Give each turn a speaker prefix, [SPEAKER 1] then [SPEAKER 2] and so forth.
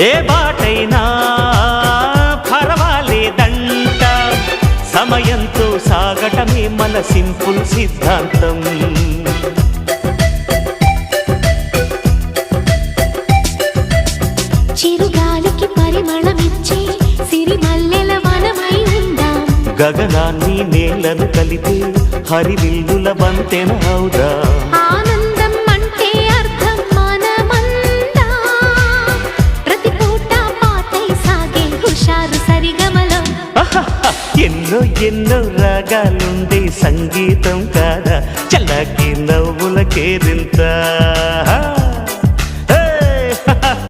[SPEAKER 1] ఏ బాటైనా పర్వాలేదంట, సమయంతో సాగటమే మన సింపుల్ సిద్ధాంతం.
[SPEAKER 2] చిరుగాలికి పరిమళమిచ్చే సిరిమల్లెల వనమై ఉందాం,
[SPEAKER 1] గగనాన్ని నేలను కలిపే హరివిల్లుల వంతెన అవుదాం.
[SPEAKER 2] ఆనందం అంటే అర్థం మనమందా, ప్రతి పూట పాటై సాగే హుషారు సరిగమలో.
[SPEAKER 1] ఎన్నో ఎన్నో రాగాలుండే సంగీతం కాదా, చల్లకి నవ్వుల కేరింత.